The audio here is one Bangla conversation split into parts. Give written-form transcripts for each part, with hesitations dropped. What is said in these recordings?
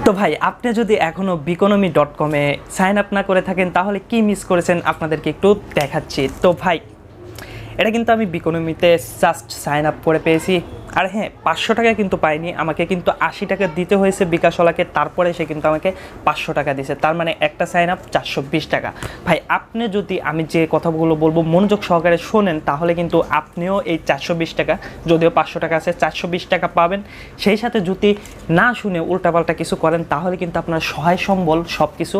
তো ভাই আপনি যদি এখনও biconomy.com-এ সাইন আপ না করে থাকেন তাহলে কি মিস করেছেন আপনাদেরকে একটু দেখাচ্ছি। তো ভাই এটা কিন্তু আমি বিকোনমিতে জাস্ট সাইন আপ করে পেয়েছি। আর হ্যাঁ, 500 টাকা কিন্তু পাইনি, আমাকে কিন্তু 80 টাকা দিতে হয়েছে বিকাশওয়ালাকে, তারপরে সে কিন্তু আমাকে 500 টাকা দিয়েছে। তার মানে একটা সাইন আপ 420 টাকা। ভাই আপনি যদি আমি যে কথাগুলো বলবো মনোযোগ সহকারে শোনেন তাহলে কিন্তু আপনিও এই 420 টাকা, যদিও 500 টাকা আছে, 420 টাকা পাবেন। সেই সাথে যদি না শুনে উল্টাপাল্টা কিছু করেন তাহলে কিন্তু আপনার সহায় সম্বল সব কিছু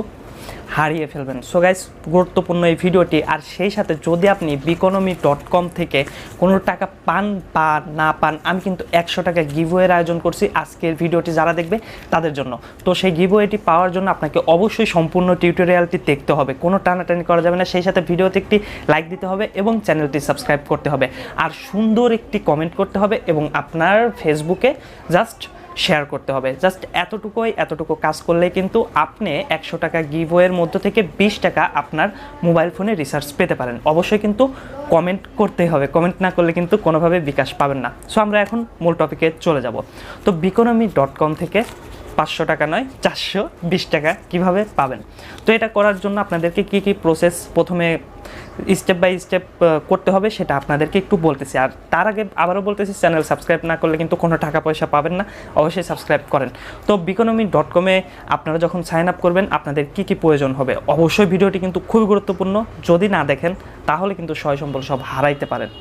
হারিয়ে ফেলবেন। সো গাইস, গুরুত্বপূর্ণ এই ভিডিওটি। আর সেই সাথে যদি আপনি biconomy.com থেকে কোনো টাকা পান বা না পান, আমি কিন্তু 100 টাকা গিভওয়ের আয়োজন করছি আজকের ভিডিওটি যারা দেখবে তাদের জন্য। তো সেই গিভওয়েটি পাওয়ার জন্য আপনাকে অবশ্যই সম্পূর্ণ টিউটোরিয়ালটি দেখতে হবে, কোনো টানাটানি করা যাবে না। সেই সাথে ভিডিওতে একটি লাইক দিতে হবে এবং চ্যানেলটি সাবস্ক্রাইব করতে হবে, আর সুন্দর একটি কমেন্ট করতে হবে এবং আপনার ফেসবুকে জাস্ট শেয়ার করতে হবে। জাস্ট এতটুকু কাজ করলেই কিন্তু আপনি 100 টাকা গিভওয়ের মধ্য থেকে 20 টাকা আপনার মোবাইল ফোনে রিচার্জ পেতে পারেন। অবশ্যই কিন্তু কমেন্ট করতেই হবে, কমেন্ট না করলে কিন্তু কোনোভাবে বিকাশ পাবেন না। সো আমরা এখন মূল টপিকে চলে যাব। তো biconomy.com থেকে 500 টাকা নয় 420 টাকা কীভাবে পাবেন। তো এটা করার জন্য আপনাদেরকে কী প্রসেস প্রথমে স্টেপ বাই স্টেপ করতে হবে সেটা আপনাদেরকে একটু বলতেছি। আর তার আগে আবারও বলতেছি, চ্যানেল সাবস্ক্রাইব না করলে কিন্তু কোনো টাকা পয়সা পাবেন না, অবশ্যই সাবস্ক্রাইব করেন। তো biconomy.com-এ আপনারা যখন সাইন আপ করবেন আপনাদের কী প্রয়োজন হবে, অবশ্যই ভিডিওটি কিন্তু খুবই গুরুত্বপূর্ণ। যদি না দেখেন তাহলে কিন্তু সয় সম্বল সব হারাইতে পারেন।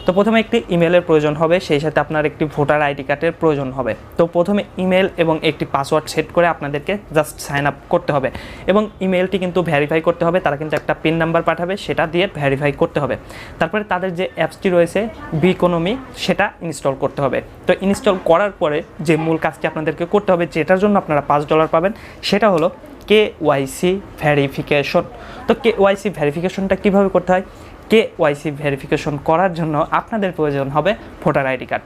তো প্রথমে একটি ইমেলের প্রয়োজন হবে, সেই সাথে আপনার একটি ভোটার আইডি কার্ডের প্রয়োজন হবে। তো প্রথমে ইমেল এবং একটি পাসওয়ার্ড সেট করে আপনাদেরকে জাস্ট সাইন আপ করতে হবে এবং ইমেলটি কিন্তু ভেরিফাই করতে হবে। তারা কিন্তু একটা পিন নাম্বার পাঠাবে, সেটা দিয়ে ভেরিফাই করতে হবে। তারপরে তাদের যে অ্যাপসটি রয়েছে বিকোনমি, সেটা ইনস্টল করতে হবে। তো ইনস্টল করার পরে যে মূল কাজটি আপনাদেরকে করতে হবে, যেটার জন্য আপনারা $5 পাবেন, সেটা হলো কেওয়াইসি ভেরিফিকেশন। তো কেওয়াইসি ভেরিফিকেশনটা কীভাবে করতে হয়? কেওয়াইসি ভেরিফিকেশন করার জন্য আপনাদের প্রয়োজন হবে ভোটার আইডি কার্ড।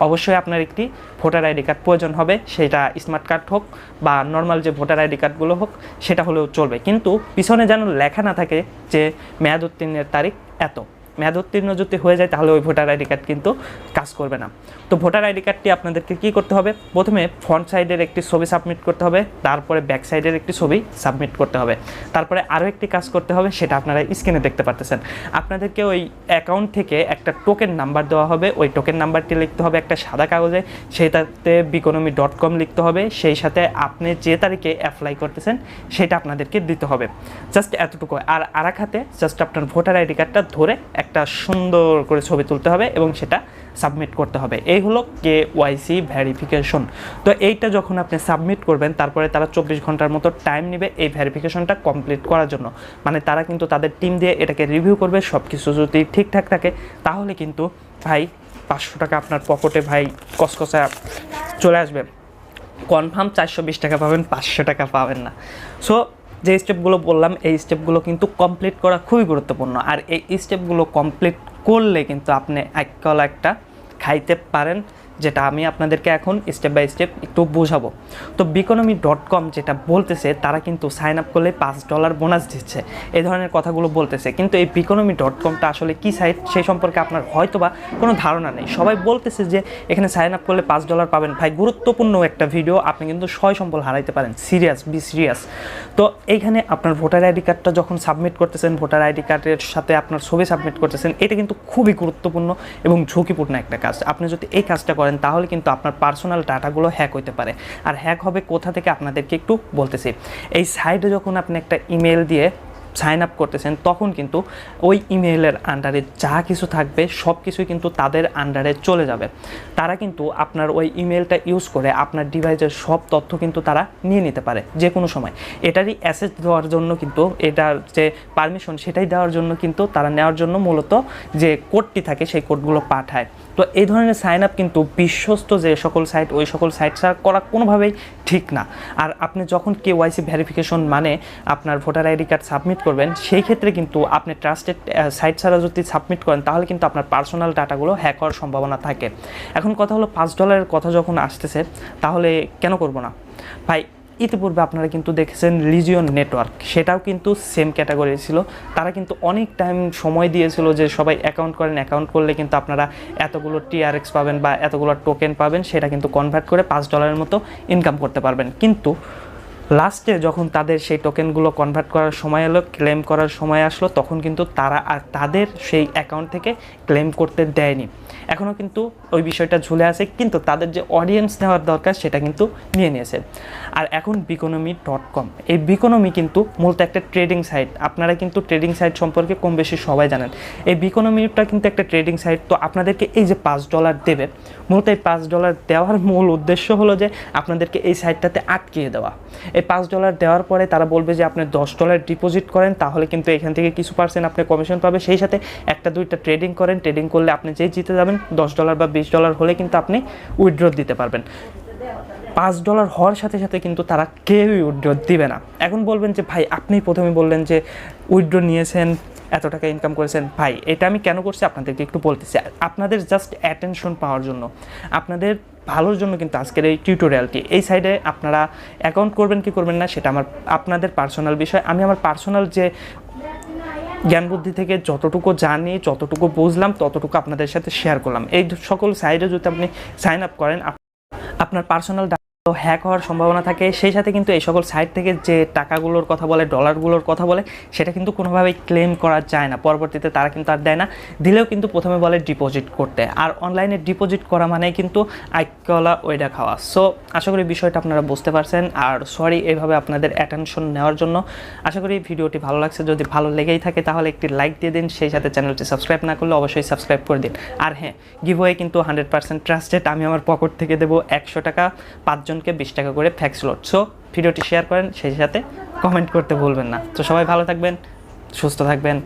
অবশ্যই আপনার একটি ভোটার আইডি কার্ড প্রয়োজন হবে, সেটা স্মার্ট কার্ড হোক বা নর্মাল যে ভোটার আইডি কার্ডগুলো হোক সেটা হলেও চলবে, কিন্তু পিছনে যেন লেখা না থাকে যে মেয়াদ উত্তীর্ণের তারিখ এত। মেয়াদ উত্তীর্ণ যদি হয়ে যায় তাহলে ওই ভোটার আইডি কার্ড কিন্তু কাজ করবে না। তো ভোটার আইডি কার্ডটি আপনাদেরকে কী করতে হবে? প্রথমে ফ্রন্ট সাইডের একটি ছবি সাবমিট করতে হবে, তারপরে ব্যাক সাইডের একটি ছবি সাবমিট করতে হবে, তারপরে আরও একটি কাজ করতে হবে, সেটা আপনারা স্ক্রিনে দেখতে পারতেছেন। আপনাদেরকে ওই অ্যাকাউন্ট থেকে একটা টোকেন নাম্বার দেওয়া হবে, ওই টোকেন নাম্বারটি লিখতে হবে একটা সাদা কাগজে, সেটাতে biconomy.com লিখতে হবে, সেই সাথে আপনি যে তারিখে অ্যাপ্লাই করতেছেন সেটা আপনাদেরকে দিতে হবে। জাস্ট এতটুকু। আর আরেক হাতে জাস্ট আপনার ভোটার আইডি কার্ডটা ধরে একটা সুন্দর করে ছবি তুলতে হবে এবং সেটা সাবমিট করতে হবে। এই হলো কেওয়াইসি ভেরিফিকেশন। তো এইটা যখন আপনি সাবমিট করবেন তারপরে তারা 24 ঘন্টার মতো টাইম নেবে এই ভেরিফিকেশনটা কমপ্লিট করার জন্য। মানে তারা কিন্তু তাদের টিম দিয়ে এটাকে রিভিউ করবে, সব কিছু যদি ঠিকঠাক থাকে তাহলে কিন্তু ভাই 500 টাকা আপনার পকেটে ভাই কসকসা চলে আসবে। কনফার্ম 420 টাকা পাবেন, 500 টাকা পাবেন না। সো যে স্টেপগুলো বললাম এই স্টেপগুলো কিন্তু কমপ্লিট করা খুবই গুরুত্বপূর্ণ। আর এই স্টেপগুলো কমপ্লিট করলে কিন্তু আপনি একটা খাইতে পারেন, যেটা আমি আপনাদেরকে এখন স্টেপ বাই স্টেপ একটু বোঝাবো। তো biconomy.com যেটা বলতেছে, তারা কিন্তু সাইন আপ করলে $5 বোনাস দিচ্ছে, এই ধরনের কথাগুলো বলতেছে। কিন্তু এই biconomy.comটা আসলে কী সাইট সেই সম্পর্কে আপনার হয়তোবা কোনো ধারণা নেই। সবাই বলতেছে যে এখানে সাইন আপ করলে $5 পাবেন। ভাই গুরুত্বপূর্ণ একটা ভিডিও, আপনি কিন্তু সয় সম্বল হারাইতে পারেন। Be serious. তো এইখানে আপনার ভোটার আইডি কার্ডটা যখন সাবমিট করতেছেন, ভোটার আইডি কার্ডের সাথে আপনার ছবি সাবমিট করতেছেন, এটা কিন্তু খুবই গুরুত্বপূর্ণ এবং ঝুঁকিপূর্ণ একটা কাজ। আপনি যদি এই কাজটা করেন তাহলে কিন্তু আপনার পার্সোনাল ডাটাগুলো হ্যাক হতে পারে। আর হ্যাক হবে কোথা থেকে আপনাদেরকে একটু বলতেছি। এই সাইটে যখন আপনি একটা ইমেল দিয়ে সাইন আপ করতেছেন তখন কিন্তু ওই ইমেলের আন্ডারে যা কিছু থাকবে সব কিছুই কিন্তু তাদের আন্ডারে চলে যাবে। তারা কিন্তু আপনার ওই ইমেলটা ইউজ করে আপনার ডিভাইসের সব তথ্য কিন্তু তারা নিয়ে নিতে পারে যে কোনো সময়। এটারই অ্যাসেস দেওয়ার জন্য কিন্তু, এটার যে পারমিশন সেটাই দেওয়ার জন্য কিন্তু তারা নেওয়ার জন্য মূলত যে কোডটি থাকে সেই কোডগুলো পাঠায়। তো এই ধরনের সাইন আপ কিন্তু বিশ্বস্ত যে সকল সাইট, ওই সকল সাইট ছাড়া করা কোনোভাবেই ঠিক না। আর আপনি যখন কেওয়াইসি ভেরিফিকেশন মানে আপনার ভোটার আইডি কার্ড সাবমিট করবেন, সেই ক্ষেত্রে কিন্তু আপনি ট্রাস্টেড সাইট ছাড়া যদি সাবমিট করেন তাহলে কিন্তু আপনার পার্সোনাল ডাটাগুলো হ্যাক হওয়ার সম্ভাবনা থাকে। এখন কথা হলো $5 কথা যখন আসতেছে তাহলে কেন করব না ভাই? ইতিপূর্বে আপনারা কিন্তু দেখেছেন লিজিয়ন নেটওয়ার্ক, সেটাও কিন্তু সেম ক্যাটাগরি ছিল। তারা কিন্তু অনেক টাইম সময় দিয়েছিল যে সবাই অ্যাকাউন্ট করেন, অ্যাকাউন্ট করলে কিন্তু আপনারা এতগুলো টিআরএক্স পাবেন বা এতগুলো টোকেন পাবেন, সেটা কিন্তু কনভার্ট করে $5 মতো ইনকাম করতে পারবেন। কিন্তু লাস্টে যখন তাদের সেই টোকেনগুলো কনভার্ট করার সময় এলো, ক্লেম করার সময় আসলো, তখন কিন্তু তারা আর তাদের সেই অ্যাকাউন্ট থেকে ক্লেম করতে দেয়নি। এখনও কিন্তু ওই বিষয়টা ঝুলে আছে, কিন্তু তাদের যে অডিয়েন্স নেওয়ার দরকার সেটা কিন্তু নিয়ে নিয়েছে। আর এখন Biconomy.com, এই Biconomy কিন্তু মূলত একটা ট্রেডিং সাইট। আপনারা কিন্তু ট্রেডিং সাইট সম্পর্কে কম বেশি সবাই জানেন। এই Biconomy-টা কিন্তু একটা ট্রেডিং সাইট। তো আপনাদেরকে এই যে $5 দেবে, মূলত এই $5 দেওয়ার মূল উদ্দেশ্য হলো যে আপনাদেরকে এই সাইটটাতে আটকিয়ে দেওয়া। এই $5 দেওয়ার পরে তারা বলবে যে আপনি $10 ডিপোজিট করেন, তাহলে কিন্তু এখান থেকে কিছু পার্সেন্ট আপনি কমিশন পাবে। সেই সাথে একটা দুইটা ট্রেডিং করেন, ট্রেডিং করলে আপনি যেই জিতে যাবেন $10 বা $20 হলে কিন্তু আপনি উইথড্র দিতে পারবেন। $5 হওয়ার সাথে সাথে কিন্তু তারা কেউই উইথড্র দিবে না। এখন বলবেন যে ভাই আপনি প্রথমে বললেন যে উইথড্র নিয়েছেন, এত টাকা ইনকাম করেছেন। ভাই এটা আমি কেন করছি আপনাদেরকে একটু বলতেছি, আপনাদের জাস্ট অ্যাটেনশন পাওয়ার জন্য, আপনাদের ভালোর জন্য কিন্তু আজকের এই টিউটোরিয়ালটি। এই সাইডে আপনারা অ্যাকাউন্ট করবেন কি করবেন না সেটা আপনাদের পার্সোনাল বিষয়। আমি আমার পার্সোনাল যে জ্ঞান বুদ্ধি থেকে যতটুকু জানি, যতটুকু বুঝলাম, ততটুকু আপনাদের সাথে শেয়ার করলাম। এই সকল সাইডে যদি আপনি সাইন আপ করেন, আপনার পার্সোনাল হ্যাক হওয়ার সম্ভাবনা থাকে। সেই সাথে কিন্তু এই সকল সাইট থেকে যে টাকাগুলোর কথা বলে, ডলারগুলোর কথা বলে, সেটা কিন্তু কোনোভাবেই ক্লেম করা যায় না। পরবর্তীতে তারা কিন্তু আর দেয় না, দিলেও কিন্তু প্রথমে বলে ডিপোজিট করতে। আর অনলাইনে ডিপোজিট করা মানে কিন্তু আইকলা ওইটা খাওয়া। সো আশা করি বিষয়টা আপনারা বুঝতে পারছেন। আর সরি এইভাবে আপনাদের অ্যাটেনশন নেওয়ার জন্য। আশা করি ভিডিওটি ভালো লাগছে। যদি ভালো লেগেই থাকে তাহলে একটি লাইক দিয়ে দিন, সেই সাথে চ্যানেলটি সাবস্ক্রাইব না করলে অবশ্যই সাবস্ক্রাইব করে দিন। আর হ্যাঁ, গিভওয়ে কিন্তু 100% ট্রাস্টেড। আমি আমার পকেট থেকে দেবো 100 টাকা, 5 জনকে 20 টাকা করে ফ্যাক্স লোড। সো ভিডিওটি শেয়ার করেন, সেই সাথে কমেন্ট করতে ভুলবেন না। তো সবাই ভালো থাকবেন, সুস্থ থাকবেন।